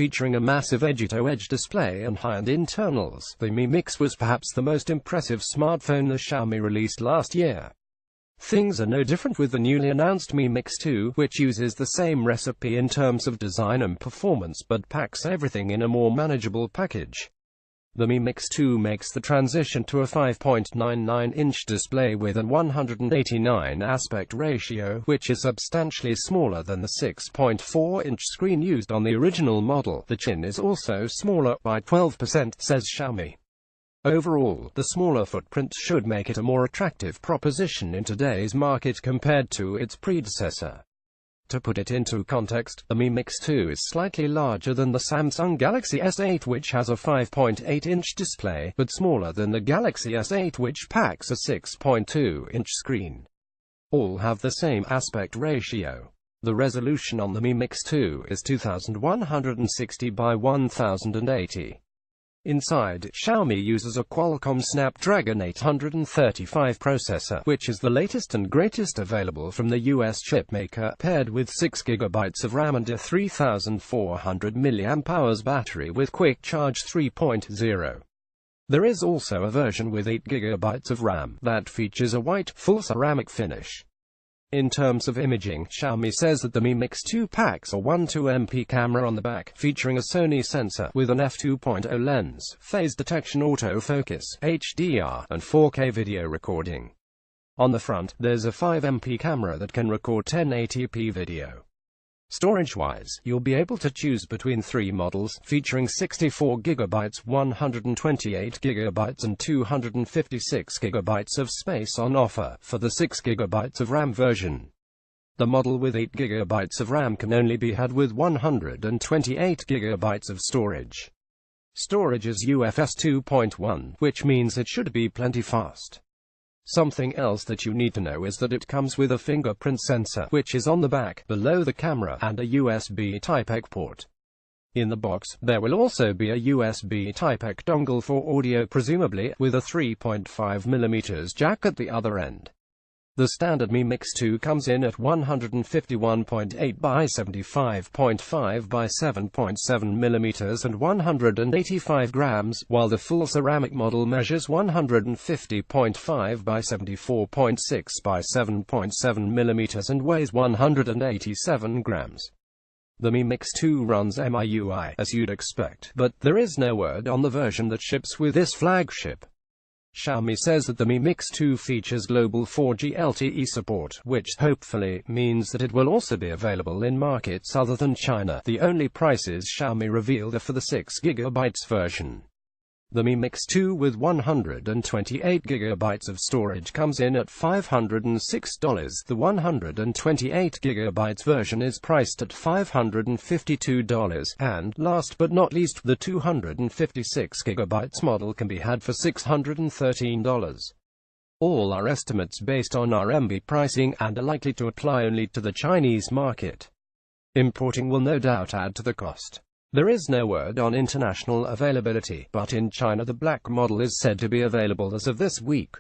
featuring a massive edge-to-edge display and high-end internals. The Mi Mix was perhaps the most impressive smartphone the Xiaomi released last year. Things are no different with the newly announced Mi Mix 2, which uses the same recipe in terms of design and performance but packs everything in a more manageable package. The Mi Mix 2 makes the transition to a 5.99-inch display with a 189 aspect ratio, which is substantially smaller than the 6.4-inch screen used on the original model. The chin is also smaller by 12%, says Xiaomi. Overall, the smaller footprint should make it a more attractive proposition in today's market compared to its predecessor. To put it into context, the Mi Mix 2 is slightly larger than the Samsung Galaxy S8, which has a 5.8-inch display, but smaller than the Galaxy S8, which packs a 6.2-inch screen. All have the same aspect ratio. The resolution on the Mi Mix 2 is 2160 by 1080. Inside, Xiaomi uses a Qualcomm Snapdragon 835 processor, which is the latest and greatest available from the US chipmaker, paired with 6 GB of RAM and a 3400 mAh battery with Quick Charge 3.0. There is also a version with 8 GB of RAM that features a white, full ceramic finish. In terms of imaging, Xiaomi says that the Mi Mix 2 packs a 12MP camera on the back, featuring a Sony sensor with an f2.0 lens, phase detection, autofocus, HDR, and 4K video recording. On the front, there's a 5MP camera that can record 1080p video. Storage-wise, you'll be able to choose between 3 models, featuring 64GB, 128GB and 256GB of space on offer, for the 6GB of RAM version. The model with 8GB of RAM can only be had with 128GB of storage. Storage is UFS 2.1, which means it should be plenty fast. Something else that you need to know is that it comes with a fingerprint sensor, which is on the back, below the camera, and a USB Type-A port. In the box, there will also be a USB Type-A dongle for audio, presumably, with a 3.5mm jack at the other end. The standard Mi Mix 2 comes in at 151.8 by 75.5 by 7.7mm and 185 grams, while the full ceramic model measures 150.5 by 74.6 by 7.7mm and weighs 187 grams. The Mi Mix 2 runs MIUI, as you'd expect, but there is no word on the version that ships with this flagship. Xiaomi says that the Mi Mix 2 features global 4G LTE support, which hopefully means that it will also be available in markets other than China. The only prices Xiaomi revealed are for the 6GB version. The Mi Mix 2 with 128GB of storage comes in at $506. The 128GB version is priced at $552. And, last but not least, the 256GB model can be had for $613. All are estimates based on RMB pricing and are likely to apply only to the Chinese market. Importing will no doubt add to the cost. There is no word on international availability, but in China the black model is said to be available as of this week.